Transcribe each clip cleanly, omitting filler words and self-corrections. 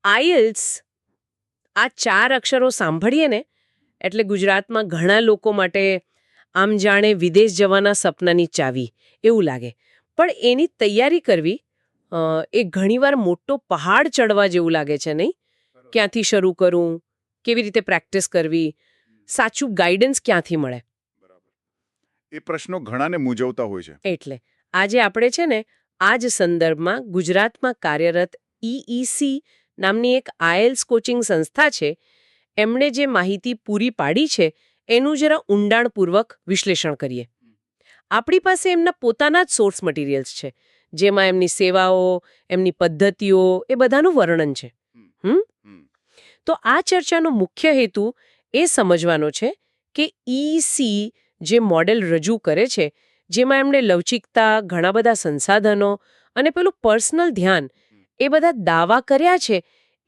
આઈએલ્સ આ 4 અક્ષરો સાંભળીએ ને એટલે ગુજરાતમાં ઘણા લોકો માટે આમ જાણે વિદેશ જવાના સપનાની ચાવી એવું લાગે. પણ એની તૈયારી કરવી એ ઘણીવાર મોટો પહાડ ચડવા જેવું લાગે છે નહીં? ક્યાંથી શરૂ કરું, કેવી રીતે પ્રેક્ટિસ કરવી, સાચું ગાઈડન્સ ક્યાંથી મળે? એ પ્રશ્નો ઘણાને મૂંઝવતા હોય છે. એટલે આજે આપણે છે ને આ જ સંદર્ભમાં ગુજરાતમાં કાર્યરત EEC નામની એક આઈએલ્સ કોચિંગ સંસ્થા છે, એમણે જે માહિતી પૂરી પાડી છે એનું જરા ઊંડાણપૂર્વક વિશ્લેષણ કરીએ. આપણી પાસે એમના પોતાના જ સોર્સ મટીરિયલ્સ છે, જેમાં એમની સેવાઓ, એમની પદ્ધતિઓ એ બધાનું વર્ણન છે. તો આ ચર્ચાનો મુખ્ય હેતુ એ સમજવાનો છે કે EEC જે મોડેલ રજૂ કરે છે, જેમાં એમણે લવચિકતા, ઘણા બધા સંસાધનો અને પેલું પર્સનલ ધ્યાન એ બધા દાવા કર્યા છે,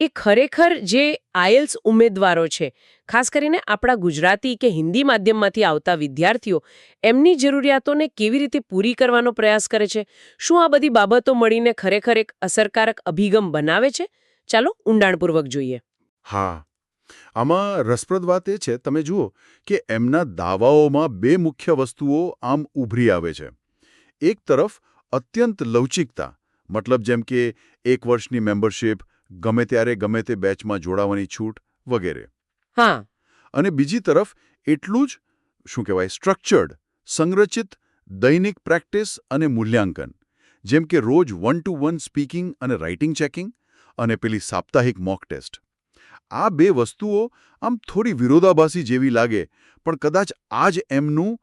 એ ખરેખર જે આઈએલ્સ ઉમેદવારો છે, ખાસ કરીને આપણા ગુજરાતી કે હિન્દી માધ્યમમાંથી આવતા વિદ્યાર્થીઓ, એમની જરૂરિયાતોને કેવી રીતે પૂરી કરવાનો પ્રયાસ કરે છે? શું આ બધી બાબતો મળીને ખરેખર એક અસરકારક અભિગમ બનાવે છે? ચાલો ઊંડાણપૂર્વક જોઈએ. હા, આમાં રસપ્રદ વાત એ છે, તમે જુઓ કે એમના દાવાઓમાં 2 મુખ્ય વસ્તુઓ આમ ઉભરી આવે છે. એક તરફ અત્યંત લવચિકતા, મતલબ જેમ કે 1 વર્ષની મેમ્બરશિપ, ગમે ત્યારે ગમે તે બેચમાં જોડાવાની છૂટ વગેરે. હા. અને બીજી તરફ એટલું જ શું કહેવાય સ્ટ્રક્ચર્ડ, સંરચિત દૈનિક પ્રેક્ટિસ અને મૂલ્યાંકન, જેમ કે રોજ 1-to-1 સ્પીકિંગ અને રાઇટિંગ ચેકિંગ અને પેલી સાપ્તાહિક મોક ટેસ્ટ. આ 2 વસ્તુઓ આમ થોડી વિરોધાભાસી જેવી લાગે, પણ કદાચ આ જ એમનું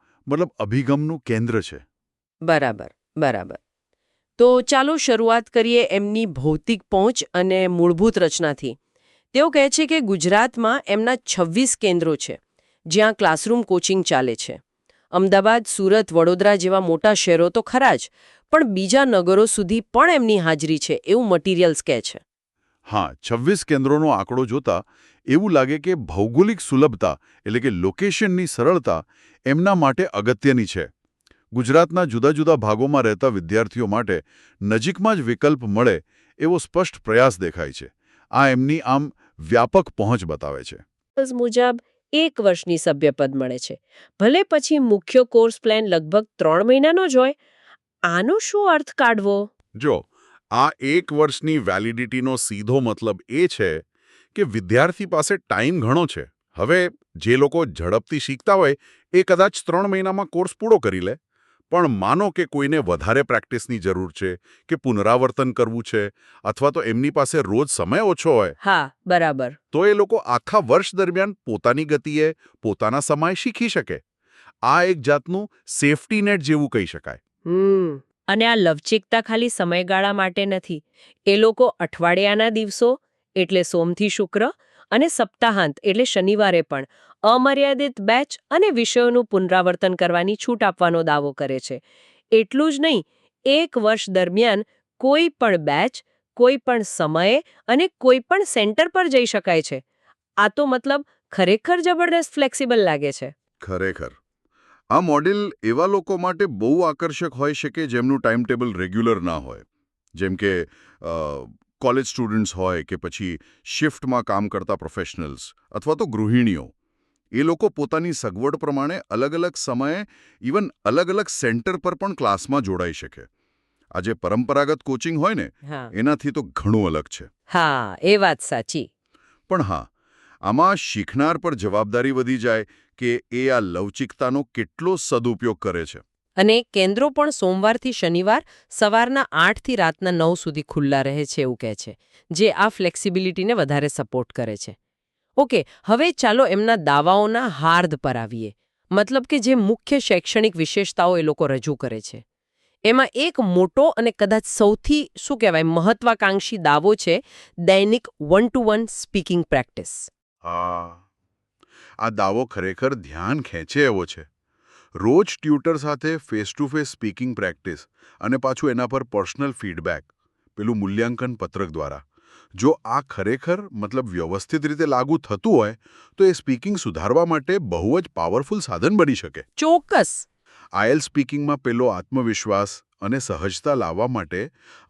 અભિગમનું કેન્દ્ર છે. બરાબર, બરાબર. તો ચાલો શરૂઆત કરીએ એમની ભૌતિક પહોંચ અને મૂળભૂત રચનાથી. તેઓ કહે છે કે ગુજરાતમાં એમના 26 કેન્દ્રો છે, જ્યાં ક્લાસરૂમ કોચિંગ ચાલે છે. અમદાવાદ, સુરત, વડોદરા જેવા મોટા શહેરો તો ખરા જ, પણ બીજા નગરો સુધી પણ એમની હાજરી છે એવું મટીરિયલ્સ કહે છે. હા, 26 કેન્દ્રોનો આંકડો જોતા એવું લાગે કે ભૌગોલિક સુલભતા એટલે કે લોકેશનની સરળતા એમના માટે અગત્યની છે. ગુજરાતના જુદા જુદા ભાગોમાં રહેતા વિદ્યાર્થીઓ માટે નજીકમાં જ વિકલ્પ મળે એવો સ્પષ્ટ પ્રયાસ દેખાય છે. આ એમની આમ વ્યાપક પહોંચ બતાવે છે. મુજબ 1 વર્ષની સભ્યપદ મળે છે, ભલે પછી મુખ્ય કોર્સ પ્લાન લગભગ 3 મહિનાનો જ હોય. આનો શું અર્થ કાઢવો? જો આ 1 વર્ષની વેલિડિટીનો સીધો મતલબ એ છે કે વિદ્યાર્થી પાસે ટાઈમ ઘણો છે. હવે જે લોકો ઝડપથી શીખતા હોય એ કદાચ 3 મહિનામાં કોર્સ પૂરો કરી લે, પણ માનો કે કોઈને વધારે પ્રેક્ટિસની જરૂર છે, કે પુનરાવર્તન કરવું છે, અથવા તો એમની પાસે રોજ સમય ઓછો હોય. હા, બરાબર. તો એ લોકો આખા વર્ષ દરમિયાન પોતાની ગતિએ, પોતાના સમયે શીખી શકે. આ એક જાતનું સેફટી નેટ જેવું કહી શકાય. અને આ લવચિકતા ખાલી સમયગાળા માટે નથી. એ લોકો અઠવાડિયાના દિવસો એટલે સોમથી શુક્ર અને સપ્તાહાંત એટલે શનિવારે પણ અમર્યાદિત બેચ અને વિષયોનું પુનરાવર્તન કરવાની છૂટ આપવાનો દાવો કરે છે. એટલું જ નહીં, 1 વર્ષ દરમિયાન કોઈ પણ બેચ, કોઈ પણ સમયે અને કોઈ પણ સેન્ટર પર જઈ શકાય છે. આ તો ખરેખર જબરદસ્ત ફ્લેક્સિબલ લાગે છે. ખરેખર આ મોડેલ એવા લોકો માટે બહુ આકર્ષક હોઈ શકે જેમનું ટાઈમ ટેબલ રેગ્યુલર ના હોય, જેમ કે કોલેજ સ્ટુડન્ટ્સ હોય કે પછી શિફ્ટમાં કામ કરતા પ્રોફેશનલ્સ અથવા તો ગૃહિણીઓ. એ લોકો પોતાની સગવડ પ્રમાણે અલગ અલગ સમયે ઇવન અલગ અલગ સેન્ટર પર પણ ક્લાસમાં જોડાઈ શકે. આ જે પરંપરાગત કોચિંગ હોય ને એનાથી તો ઘણું અલગ છે. હા, એ વાત સાચી. પણ હા, આમાં શીખનાર પર જવાબદારી વધી જાય કે એ આ લવચિકતાનો કેટલો સદુપયોગ કરે છે. અને કેન્દ્રો પણ સોમવારથી શનિવાર સવારના 8 થી રાતના 9 સુધી ખુલ્લા રહે છે એવું કહે છે, જે આ ફ્લેક્સિબિલિટીને વધારે સપોર્ટ કરે છે. ઓકે, હવે ચાલો એમના દાવાઓના હાર્દ પર આવીએ. મતલબ કે જે મુખ્ય શૈક્ષણિક વિશેષતાઓ એ લોકો રજૂ કરે છે. એમાં એક મોટો અને કદાચ સૌથી મહત્વાકાંક્ષી દાવો છે દૈનિક 1-to-1 સ્પીકિંગ પ્રેક્ટિસ. હા, આ દાવો ખરેખર ધ્યાન ખેંચે એવો છે. રોજ ટ્યુટર સાથે face to face speaking practice અને પાછું એના પર પર્સનલ ફીડબેક, પેલું મૂલ્યાંકન પત્રક દ્વારા. જો આ ખરેખર વ્યવસ્થિત રીતે લાગુ થતું હોય તો એ સ્પીકિંગ સુધારવા માટે બહુ જ પાવરફુલ સાધન બની શકે. ચોક્કસ. આઈએલ્સ સ્પીકિંગમાં પેલો આત્મવિશ્વાસ અને સહજતા લાવવા માટે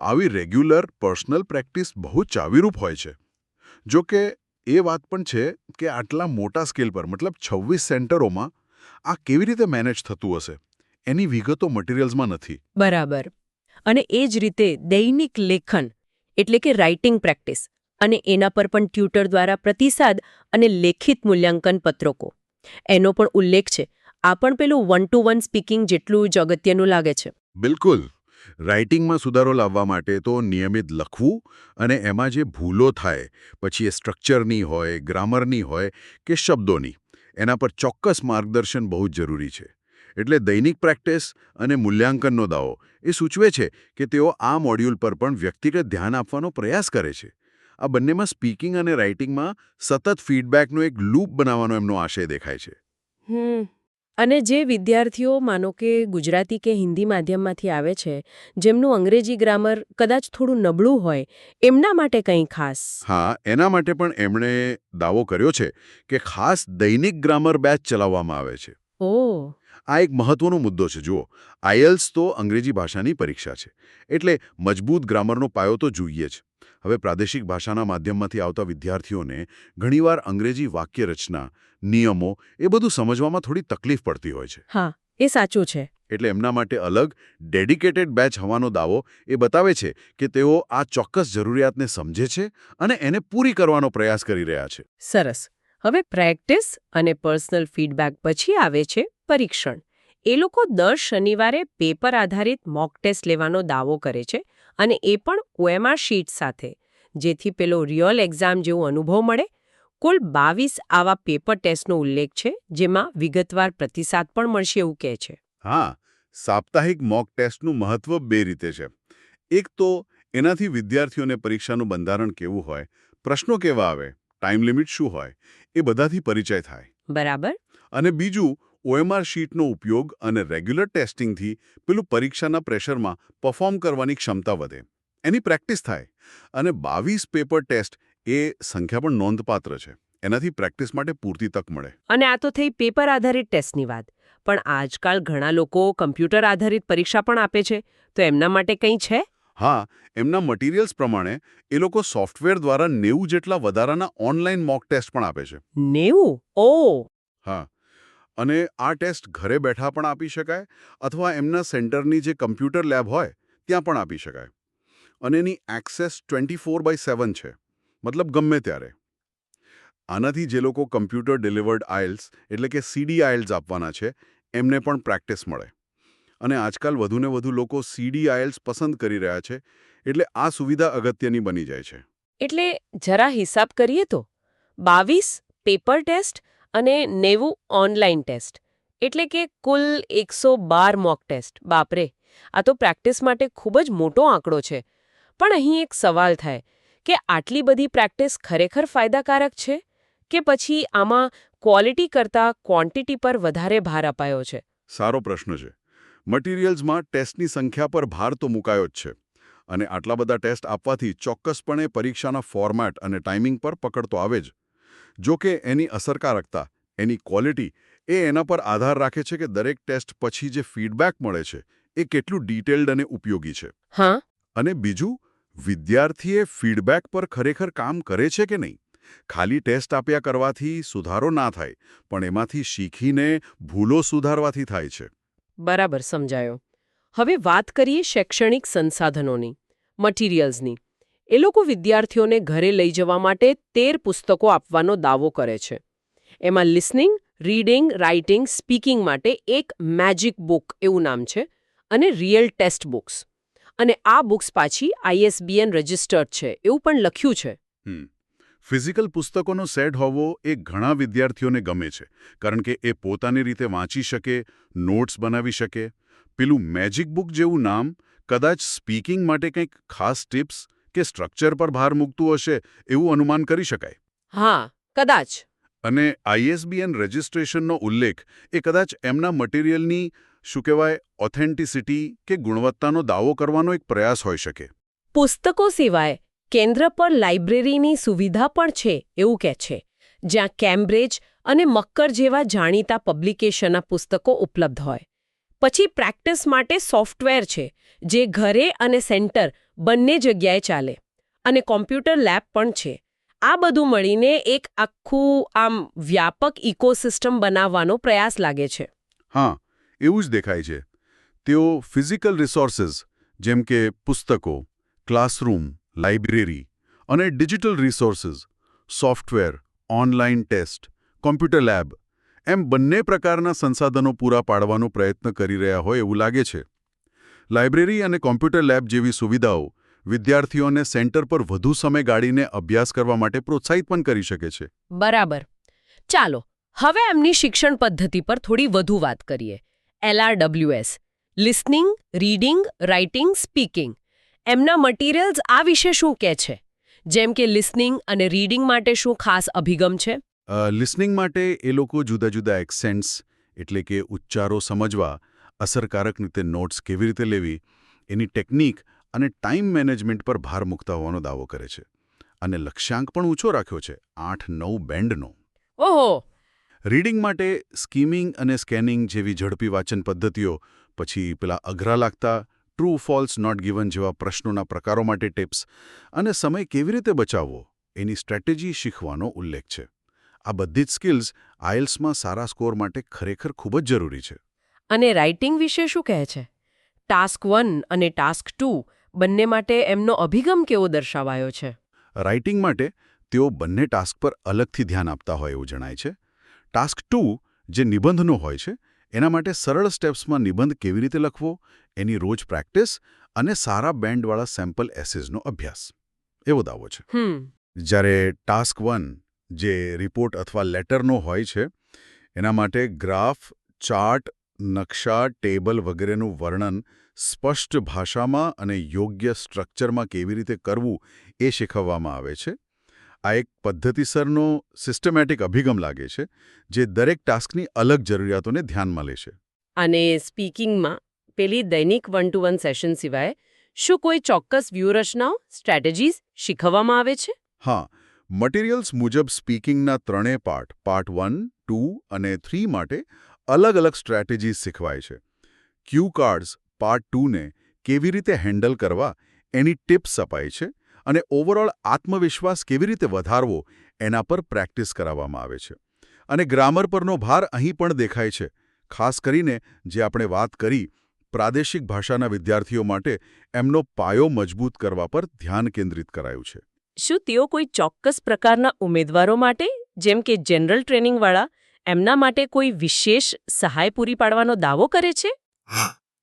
આવી રેગ્યુલર પર્સનલ પ્રેક્ટિસ બહુ ચાવીરૂપ હોય છે. જો કે એ વાત પણ છે કે આટલા મોટા સ્કેલ પર મતલબ 26 સેન્ટરોમાં આ કેવી રીતે મેનેજ થતું હશે એની વિગતો મટીરિયલ્સમાં નથી. બરાબર. અને એ જ રીતે દૈનિક લેખન એટલે કે રાઇટિંગ પ્રેક્ટિસ અને એના પર પણ ટ્યુટર દ્વારા પ્રતિસાદ અને લેખિત મૂલ્યાંકન પત્રકો એનો પણ ઉલ્લેખ છે. આ પણ પેલું 1-to-1 સ્પીકિંગ જેટલું જ અગત્યનું લાગે છે. બિલકુલ. રાઇટિંગમાં સુધારો લાવવા માટે તો નિયમિત લખવું અને એમાં જે ભૂલો થાય પછી એ સ્ટ્રક્ચરની હોય, ગ્રામરની હોય કે શબ્દોની, એના પર ચોક્કસ માર્ગદર્શન બહુ જ જરૂરી છે. એટલે દૈનિક પ્રેક્ટિસ અને મૂલ્યાંકનનો દાવો એ સૂચવે છે કે તેઓ આ મોડ્યુલ પર પણ વ્યક્તિગત ધ્યાન આપવાનો પ્રયાસ કરે છે. આ બંનેમાં સ્પીકિંગ અને રાઇટિંગમાં સતત ફીડબેકનો એક લૂપ બનાવવાનો એમનો આશય દેખાય છે. અને જે વિદ્યાર્થીઓ માનો કે ગુજરાતી કે હિન્દી માધ્યમમાંથી આવે છે, જેમનું અંગ્રેજી ગ્રામર કદાચ થોડું નબળું હોય, એમના માટે કંઈ ખાસ? હા, એના માટે પણ એમણે દાવો કર્યો છે કે ખાસ દૈનિક ગ્રામર બેચ ચલાવવામાં આવે છે. ઓહ. આ એક મહત્વનો મુદ્દો છે. જુઓ, આઈએલ્સ તો અંગ્રેજી ભાષાની પરીક્ષા છે, એટલે મજબૂત ગ્રામરનો પાયો તો જોઈએ જ. હવે પ્રાદેશિક ભાષાના માધ્યમમાંથી આવતા વિદ્યાર્થીઓને ઘણીવાર અંગ્રેજી વાક્ય રચના, નિયમો એ બધું સમજવામાં થોડી તકલીફ પડતી હોય છે. હા, એ સાચું છે. એટલે એમના માટે અલગ ડેડિકેટેડ બેચ હોવાનો દાવો એ બતાવે છે કે તેઓ આ ચોક્કસ જરૂરિયાતને સમજે છે અને એને પૂરી કરવાનો પ્રયાસ કરી રહ્યા છે. સરસ. હવે પ્રેક્ટિસ અને પર્સનલ ફીડબેક પછી આવે છે પરીક્ષણ. એ લોકો દર શનિવારે પેપર આધારિત મોક ટેસ્ટ લેવાનો દાવો કરે છે અને એ પણ OMR શીટ સાથે, જેથી પેલો રિયલ એક્ઝામ જેવો અનુભવ મળે. કુલ 22 આવા પેપર ટેસ્ટનો ઉલ્લેખ છે, જેમાં વિગતવાર પ્રતિસાદ પણ મળશે એવું કહે છે. હા, સાપ્તાહિક મોક ટેસ્ટનું મહત્વ બે રીતે છે. એક તો એનાથી વિદ્યાર્થીઓને પરીક્ષાનું બંધારણ કેવું હોય, પ્રશ્નો કેવા આવે, ટાઈમ લિમિટ શું હોય, એ બધાથી પરિચય થાય. બરાબર. અને બીજું, OMR શીટનો ઉપયોગ અને રેગ્યુલર ટેસ્ટિંગથી પેલું પરીક્ષાના પ્રેશરમાં પરફોર્મ કરવાની ક્ષમતા વધે. એની પ્રેક્ટિસ થાય. અને 22 પેપર ટેસ્ટ એ સંખ્યા પણ નોંધપાત્ર છે. એનાથી પ્રેક્ટિસ માટે પૂરતી તક મળે. અને આ તો થઈ પેપર આધારિત ટેસ્ટની વાત. પણ આજકાલ ઘણા લોકો કમ્પ્યુટર આધારિત પરીક્ષા પણ આપે છે, તો એમના માટે કંઈ છે? હા, એમના મટીરિયલ્સ પ્રમાણે એ લોકો સોફ્ટવેર દ્વારા 90 જેટલા વધારાના ઓનલાઈન મોક ટેસ્ટ પણ આપે છે. 90? ઓહ. હા, અને આ ટેસ્ટ ઘરે બેઠા પણ આપી શકાય અથવા એમના સેન્ટરની જે કમ્પ્યુટર લેબ હોય ત્યાં પણ આપી શકાય. અને એની એક્સેસ 24/7 છે, મતલબ ગમે ત્યારે. આનાથી જે લોકો કમ્પ્યુટર ડિલિવર્ડ આઇલ્સ એટલે કે CD આઇલ્સ આપવાના છે એમને પણ પ્રેક્ટિસ મળે. અને આજકાલ વધુને વધુ લોકો CD આઇલ્સ પસંદ કરી રહ્યા છે, એટલે આ સુવિધા અગત્યની બની જાય છે. એટલે જરા હિસાબ કરીએ તો 22 પેપર ટેસ્ટ અને 90 ઓનલાઈન ટેસ્ટ, એટલે કે કુલ 112 મોક ટેસ્ટ. બાપરે, આ તો પ્રેક્ટિસ માટે ખૂબ જ મોટો આંકડો છે. પણ અહીં એક સવાલ થાય કે આટલી બધી પ્રેક્ટિસ ખરેખર ફાયદાકારક છે કે પછી આમાં ક્વોલિટી કરતાં ક્વોન્ટિટી પર વધારે ભાર અપાયો છે? સારો પ્રશ્ન છે. મટીરિયલ્સમાં ટેસ્ટની સંખ્યા પર ભાર તો મુકાયો જ છે. અને આટલા બધા ટેસ્ટ આપવાથી ચોક્કસપણે પરીક્ષાના ફોર્મેટ અને ટાઈમિંગ પર પકડ તો આવે જ. જો કે એની અસરકારકતા, એની ક્વોલિટી એ એના પર આધાર રાખે છે કે દરેક ટેસ્ટ પછી જે ફીડબેક મળે છે એ કેટલું ડિટેલ્ડ અને ઉપયોગી છે. હા. અને બીજું, વિદ્યાર્થીએ ફીડબેક પર ખરેખર કામ કરે છે કે નહીં. ખાલી ટેસ્ટ આપ્યા કરવાથી સુધારો ના થાય, પણ એમાંથી શીખીને ભૂલો સુધારવાથી થાય છે. બરાબર સમજાયો. હવે વાત કરીએ શૈક્ષણિક સંસાધનોની, મટીરિયલ્સની. એ લોકો વિદ્યાર્થીઓને ઘરે લઈ જવા માટે 13 પુસ્તકો આપવાનો દાવો કરે છે. એમાં લિસનિંગ, રીડિંગ, રાઇટિંગ, સ્પીકિંગ માટે એક મેજિક બુક એવું નામ છે અને રિયલ ટેસ્ટ બુક્સ. અને આ બુક્સ પાછી ISBN રજિસ્ટર્ડ છે એવું પણ લખ્યું છે. ફિઝિકલ પુસ્તકોનો સેટ હોવો એ ઘણા વિદ્યાર્થીઓને ગમે છે, કારણ કે એ પોતાની રીતે વાંચી શકે, નોટ્સ બનાવી શકે. પેલું મેજિક બુક જેવું નામ કદાચ સ્પીકિંગ માટે કંઈક ખાસ ટિપ્સ કે સ્ટ્રક્ચર પર ભાર મૂકતું હશે એવું અનુમાન કરી શકાય. હા, કદાચ. અને ISBN રજિસ્ટ્રેશનનો ઉલ્લેખ એ કદાચ એમના મટીરિયલની શું કહેવાય ઓથેન્ટિસિટી કે ગુણવત્તાનો દાવો કરવાનો એક પ્રયાસ હોઈ શકે. પુસ્તકો સિવાય કેન્દ્ર પર લાઇબ્રેરીની સુવિધા પણ છે એવું કહે છે, જ્યાં કેમ્બ્રિજ અને મક્કર જેવા જાણીતા પબ્લિકેશનના પુસ્તકો ઉપલબ્ધ હોય. પછી પ્રેક્ટિસ માટે સોફ્ટવેર છે, જે ઘરે અને સેન્ટર બંને જગ્યાએ ચાલે. અને કોમ્પ્યુટર લેબ પણ છે. આ બધું મળીને એક આખું આમ વ્યાપક ઇકોસિસ્ટમ બનાવવાનો પ્રયાસ લાગે છે. હા, એવું જ દેખાય છે. તેઓ ફિઝિકલ રિસોર્સિસ જેમ કે પુસ્તકો, ક્લાસરૂમ, લાઇબ્રેરી અને digital resources, software, online test, computer lab એમ બંને પ્રકારના સંસાધનો પૂરા પાડવાનો પ્રયત્ન કરી રહ્યા હોય એવું લાગે છે. લાઇબ્રેરી અને કોમ્પ્યુટર લેબ જેવી સુવિધાઓ વિદ્યાર્થીઓને સેન્ટર પર વધુ સમય ગાળીને અભ્યાસ કરવા માટે પ્રોત્સાહિત પણ કરી શકે છે. બરાબર. ચાલો હવે એમની શિક્ષણ પદ્ધતિ પર થોડી વધુ વાત કરીએ. LRWS listening, reading, writing, speaking. એમના મટીરિયલ્સ આ વિશે શું કહે છે? જેમ કે લિસનિંગ અને રીડિંગ માટે શું ખાસ અભિગમ છે? લિસનિંગ માટે એ લોકો જુદા જુદા એક્સેન્ટ્સ એટલે કે ઉચ્ચારો સમજવા, અસરકારક રીતે નોટ્સ કેવી રીતે લેવી, એની ટેકનિક અને ટાઈમ મેનેજમેન્ટ પર ભાર મૂકતા હોવાનો દાવો કરે છે. અને લક્ષ્યાંક પણ ઊંચો રાખ્યો છે, 8-9 બેન્ડનો. ઓહો. રીડિંગ માટે સ્કીમિંગ અને સ્કેનિંગ જેવી ઝડપી વાંચન પદ્ધતિઓ, પછી પેલા અઘરા લાગતા ટ્રુ ફોલ્સ નોટ ગિવન જેવા પ્રશ્નોના પ્રકારો માટે ટિપ્સ અને સમય કેવી રીતે બચાવવો એની સ્ટ્રેટેજી શીખવાનો ઉલ્લેખ છે. આ બધી જ સ્કિલ્સ આઇલ્સમાં સારા સ્કોર માટે ખરેખર ખૂબ જ જરૂરી છે. અને રાઇટિંગ વિશે શું કહે છે? ટાસ્ક 1 અને ટાસ્ક 2 બંને માટે એમનો અભિગમ કેવો દર્શાવાયો છે? રાઇટિંગ માટે તેઓ બંને ટાસ્ક પર અલગથી ધ્યાન આપતા હોય એવું જણાય છે. ટાસ્ક 2 જે નિબંધનો હોય છે એના માટે સરળ સ્ટેપ્સમાં નિબંધ કેવી રીતે લખવો, એની રોજ પ્રેક્ટિસ અને સારા બેન્ડવાળા સેમ્પલ એસેઝનો અભ્યાસ, એવો દાવો છે. જ્યારે ટાસ્ક 1 જે રિપોર્ટ અથવા લેટરનો હોય છે એના માટે ગ્રાફ, ચાર્ટ, નકશા, ટેબલ વગેરેનું વર્ણન સ્પષ્ટ ભાષામાં અને યોગ્ય સ્ટ્રક્ચરમાં કેવી રીતે કરવું એ શીખવવામાં આવે છે. આ એક પદ્ધતિસરનો સિસ્ટમેટિક અભિગમ લાગે છે જે દરેક ટાસ્કની અલગ જરૂરિયાતોને ધ્યાનમાં લે છે. અને સ્પીકિંગમાં પેલી દૈનિક 1-to-1 સેશન સિવાય શું કોઈ ચોક્કસ વ્યૂહરચનાઓ, સ્ટ્રેટેજીઝ શીખવવામાં આવે છે? હા, મટીરિયલ્સ મુજબ સ્પીકિંગના ત્રણેય પાર્ટ 1, 2 અને 3 માટે અલગ અલગ સ્ટ્રેટેજીઝ શીખવાય છે. ક્યુ કાર્ડ્સ પાર્ટ 2ને કેવી રીતે હેન્ડલ કરવા એની ટિપ્સ અપાય છે અને ઓવરઓલ આત્મવિશ્વાસ કેવી રીતે વધારવો એના પર પ્રેક્ટિસ કરાવવામાં આવે છે. અને ગ્રામર પરનો ભાર અહીં પણ દેખાય છે. ખાસ કરીને જે આપણે વાત કરી, પ્રાદેશિક ભાષાના વિદ્યાર્થીઓ માટે એમનો પાયો મજબૂત કરવા પર ધ્યાન કેન્દ્રિત કરાયું છે. શું તેઓ કોઈ ચોક્કસ પ્રકારના ઉમેદવારો માટે, જેમ કે જનરલ ટ્રેનિંગવાળા, એમના માટે કોઈ વિશેષ સહાય પૂરી પાડવાનો દાવો કરે છે?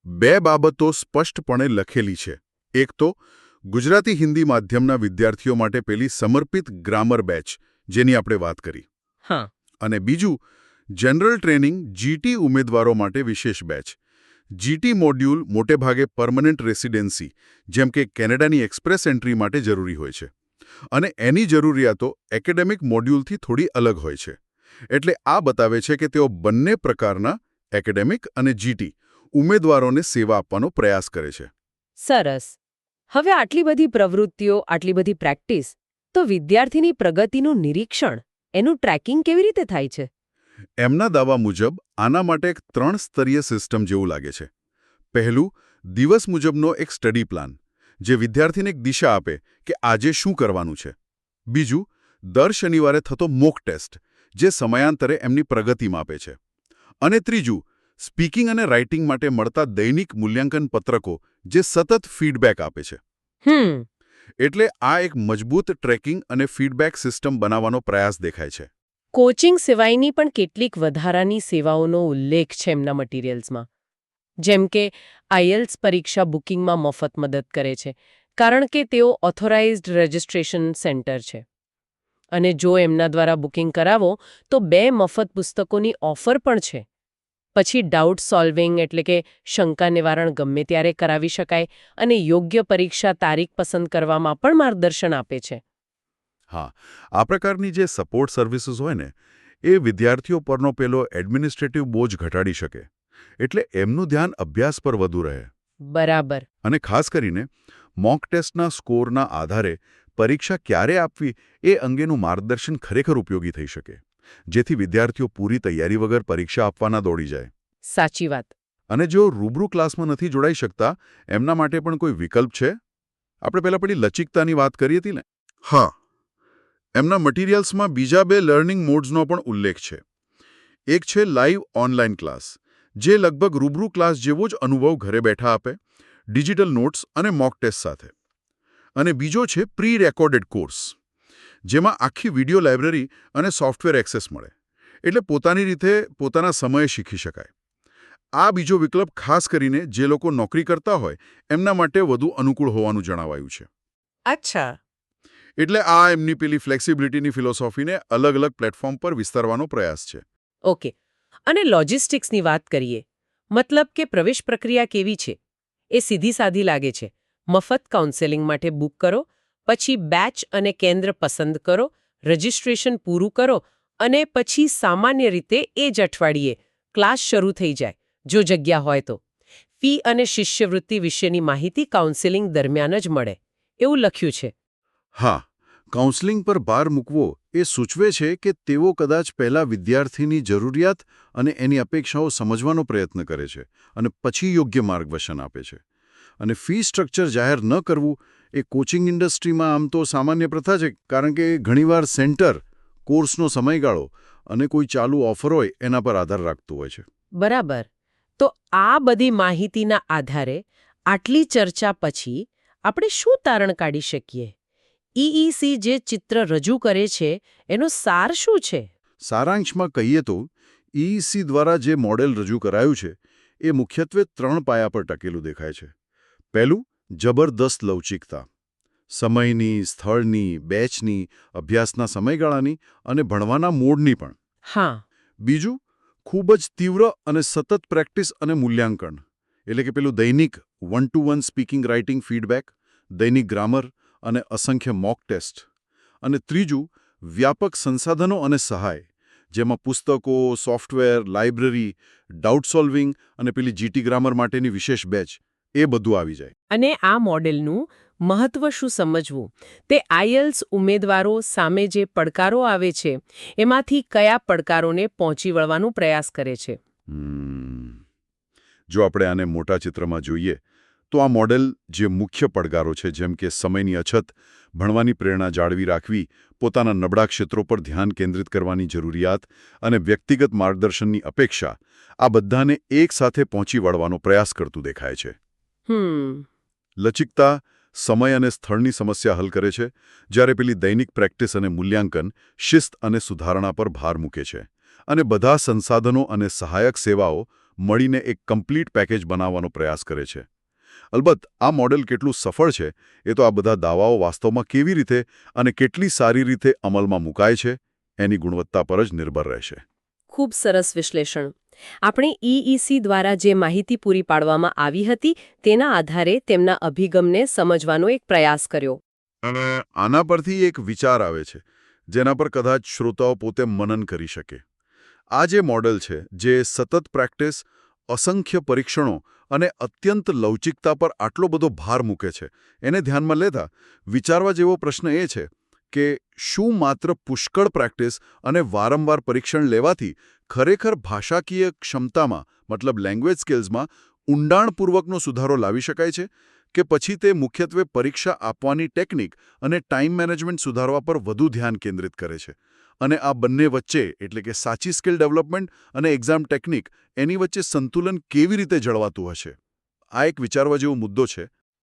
2 બાબતો સ્પષ્ટપણે લખેલી છે. એક તો ગુજરાતી હિન્દી માધ્યમના વિદ્યાર્થીઓ માટે પેલી સમર્પિત ગ્રામર બેચ જેની આપણે વાત કરી. હા. અને બીજું જનરલ ટ્રેનિંગ જીટી ઉમેદવારો માટે વિશેષ બેચ. જીટી મોડ્યુલ મોટેભાગે પરમનન્ટ રેસિડેન્સી જેમ કે કેનેડાની એક્સપ્રેસ એન્ટ્રી માટે જરૂરી હોય છે. અને એની જરૂરિયાતો એકેડેમિક મોડ્યુલથી થોડી અલગ હોય છે. એટલે આ બતાવે છે કે તેઓ બંને પ્રકારના એકેડેમિક અને જીટી ઉમેદવારોને સેવા આપવાનો પ્રયાસ કરે છે. સરસ. હવે આટલી બધી પ્રવૃત્તિઓ, આટલી બધી પ્રેક્ટિસ, તો વિદ્યાર્થીની પ્રગતિનું નિરીક્ષણ, એનું ટ્રેકિંગ કેવી રીતે થાય છે? એમના દાવા મુજબ આના માટે એક 3 સ્તરીય સિસ્ટમ જેવું લાગે છે. પહેલું, દિવસ મુજબનો એક સ્ટડી પ્લાન જે વિદ્યાર્થીને એક દિશા આપે કે આજે શું કરવાનું છે. બીજું, દર શનિવારે થતો મોક ટેસ્ટ જે સમયાંતરે એમની પ્રગતિ માપે છે. અને ત્રીજું, સ્પીકિંગ અને રાઇટિંગ માટે મળતા દૈનિક મૂલ્યાંકન પત્રકો જે સતત ફીડબેક આપે છે. એટલે આ એક મજબૂત ટ્રેકિંગ અને ફીડબેક સિસ્ટમ બનાવવાનો પ્રયાસ દેખાય છે. કોચિંગ સિવાયની પણ કેટલીક વધારાની સેવાઓનો ઉલ્લેખ છે એમના મટીરિયલ્સમાં. જેમ કે આઈએલ્સ પરીક્ષા બુકિંગમાં મફત મદદ કરે છે, કારણ કે તેઓ ઓથોરાઇઝ્ડ રજિસ્ટ્રેશન સેન્ટર છે. અને જો એમના દ્વારા બુકિંગ કરાવો તો 2 મફત પુસ્તકોની ઓફર પણ છે. પછી ડાઉટ સોલ્વિંગ એટલે કે શંકા નિવારણ ગમે ત્યારે કરાવી શકાય અને યોગ્ય પરીક્ષા તારીખ પસંદ કરવામાં પણ માર્ગદર્શન આપે છે. હા, આ પ્રકારની જે સપોર્ટ સર્વિસીસ હોય ને એ વિદ્યાર્થીઓ પરનો પેલો એડમિનિસ્ટ્રેટિવ બોજ ઘટાડી શકે. એટલે એમનું ધ્યાન અભ્યાસ પર વધુ રહે. બરાબર. અને ખાસ કરીને મોક ટેસ્ટના સ્કોરના આધારે પરીક્ષા ક્યારે આપવી એ અંગેનું માર્ગદર્શન ખરેખર ઉપયોગી થઈ શકે, જેથી વિદ્યાર્થીઓ પૂરી તૈયારી વગર પરીક્ષા આપવાના દોડી જાય. સાચી વાત. અને જો રૂબરૂ ક્લાસમાં નથી જોડાઈ શકતા એમના માટે પણ કોઈ વિકલ્પ છે? આપણે પહેલાં પેલી લચકતાની વાત કરી હતી ને? હા, એમના મટીરિયલ્સમાં બીજા 2 લર્નિંગ મોડ્સનો પણ ઉલ્લેખ છે. એક છે લાઈવ ઓનલાઈન ક્લાસ, જે લગભગ રૂબરૂ ક્લાસ જેવો જ અનુભવ ઘરે બેઠા આપે, ડિજિટલ નોટ્સ અને મોક ટેસ્ટ સાથે. અને બીજો છે પ્રી રેકોર્ડેડ કોર્સ, જેમાં આખી વિડિયો લાઇબ્રેરી અને સોફ્ટવેર એક્સેસ મળે, એટલે પોતાની રીતે પોતાના સમયે શીખી શકાય. આ બીજો વિકલ્પ ખાસ કરીને જે લોકો નોકરી કરતા હોય એમના માટે વધુ અનુકૂળ હોવાનું જણાવાયું છે. અચ્છા. એટલે આ એમની પેલી ફ્લેક્સિબિલિટીની ફિલોસોફીને અલગ અલગ પ્લેટફોર્મ પર વિસ્તારવાનો પ્રયાસ છે. ઓકે. અને લોજિસ્ટિક્સની વાત કરીએ. મતલબ કે પ્રવેશ પ્રક્રિયા કેવી છે? એ સીધી સાધી લાગે છે. મફત કાઉન્સેલિંગ માટે બુક કરો, પછી બેચ અને કેન્દ્ર પસંદ કરો, રજિસ્ટ્રેશન પૂરું કરો અને પછી સામાન્ય રીતે એ જ અઠવાડિયે ક્લાસ શરૂ થઈ જાય, જો જગ્યા હોય તો. ફી અને શિષ્યવૃત્તિ વિશેની માહિતી કાઉન્સેલિંગ દરમિયાન જ મળે, એવું લખ્યું છે. હા, કાઉન્સેલિંગ પર ભાર મૂકવો એ સૂચવે છે કે તેઓ કદાચ પહેલા વિદ્યાર્થીની જરૂરિયાત અને એની અપેક્ષાઓ સમજવાનો પ્રયત્ન કરે છે અને પછી યોગ્ય માર્ગદર્શન આપે છે. અને ફી સ્ટ્રક્ચર જાહેર ન કરવું એ કોચિંગ ઇન્ડસ્ટ્રીમાં આમ તો સામાન્ય પ્રથા છે, કારણ કે ઘણીવાર સેન્ટર, કોર્સનો સમયગાળો અને કોઈ ચાલુ ઓફર હોય એના પર આધાર રાખતું હોય છે. બરાબર. તો આ બધી માહિતીના આધારે આટલી ચર્ચા પછી આપણે શું તારણ કાઢી શકીએ? ઈઈસી જે ચિત્ર રજૂ કરે છે એનો સાર શું છે? સારાંશમાં કહીએ તો ઈઈસી દ્વારા જે મોડેલ રજૂ કરાયું છે એ મુખ્યત્વે 3 પાયા પર ટકેલું દેખાય છે. પહેલું, જબરદસ્ત લવચિકતા. સમયની, સ્થળની, બેચની, અભ્યાસના સમયગાળાની અને ભણવાના મોડની પણ. હા. બીજું, ખૂબ જ તીવ્ર અને સતત પ્રેક્ટિસ અને મૂલ્યાંકન, એટલે કે પેલું દૈનિક 1-to-1 સ્પીકિંગ રાઇટિંગ ફીડબેક, દૈનિક ગ્રામર અને અસંખ્ય મોક ટેસ્ટ. અને ત્રીજું, વ્યાપક સંસાધનો અને સહાય, જેમાં પુસ્તકો, સોફ્ટવેર, લાઇબ્રેરી, ડાઉટ સોલ્વિંગ અને પેલી જીટી ગ્રામર માટેની વિશેષ બેચ, એ બધું આવી જાય. અને આ મોડેલનું મહત્વ શું સમજવું? તે આઈએલ્સ ઉમેદવારો સામે જે પડકારો આવે છે એમાંથી કયા પડકારોને પહોંચી વળવાનો પ્રયાસ કરે છે? જો આપણે આને મોટા ચિત્રમાં જોઈએ તો આ મોડેલ જે મુખ્ય પડકારો છે, જેમ કે સમયની અછત, ભણવાની પ્રેરણા જાળવી રાખવી, પોતાના નબળા ક્ષેત્રો પર ધ્યાન કેન્દ્રિત કરવાની જરૂરિયાત અને વ્યક્તિગત માર્ગદર્શનની અપેક્ષા, આ બધાને એકસાથે પહોંચી વળવાનો પ્રયાસ કરતું દેખાય છે. લચિકતા સમય અને સ્થળની સમસ્યા હલ કરે છે, જ્યારે પેલી દૈનિક પ્રેક્ટિસ અને મૂલ્યાંકન શિસ્ત અને સુધારણા પર ભાર મૂકે છે. અને બધા સંસાધનો અને સહાયક સેવાઓ મળીને એક કમ્પ્લીટ પેકેજ બનાવવાનો પ્રયાસ કરે છે. અલબત્ત, આ મોડેલ કેટલું સફળ છે એ તો આ બધા દાવાઓ વાસ્તવમાં કેવી રીતે અને કેટલી સારી રીતે અમલમાં મુકાય છે એની ગુણવત્તા પર જ નિર્ભર રહેશે. ખૂબ સરસ વિશ્લેષણ. આપણે ઈઈસી દ્વારા જે માહિતી પૂરી પાડવામાં આવી હતી તેના આધારે તેમના અભિગમને સમજવાનો એક પ્રયાસ કર્યો. અને આના પરથી એક વિચાર આવે છે, જેના પર કદાચ શ્રોતાઓ પોતે મનન કરી શકે. આ જે મોડેલ છે, જે સતત પ્રેક્ટિસ, અસંખ્ય પરીક્ષણો અને અત્યંત લવચિકતા પર આટલો બધો ભાર મૂકે છે, એને ધ્યાનમાં લેતા વિચારવા જેવો પ્રશ્ન એ છે કે શું માત્ર પુષ્કળ પ્રેક્ટિસ અને વારંવાર પરીક્ષણ લેવાથી ખરેખર ભાષાકીય ક્ષમતામાં, મતલબ લેંગ્વેજ સ્કિલ્સમાં ઊંડાણપૂર્વકનો સુધારો લાવી શકાય છે, કે પછી તે મુખ્યત્વે પરીક્ષા આપવાની ટેકનિક અને ટાઈમ મેનેજમેન્ટ સુધારવા પર વધુ ધ્યાન કેન્દ્રિત કરે છે? અને આ બંને વચ્ચે, એટલે કે સાચી સ્કિલ ડેવલપમેન્ટ અને એક્ઝામ ટેકનિક, એની વચ્ચે સંતુલન કેવી રીતે જળવાતું હશે? આ એક વિચારવા જેવો મુદ્દો છે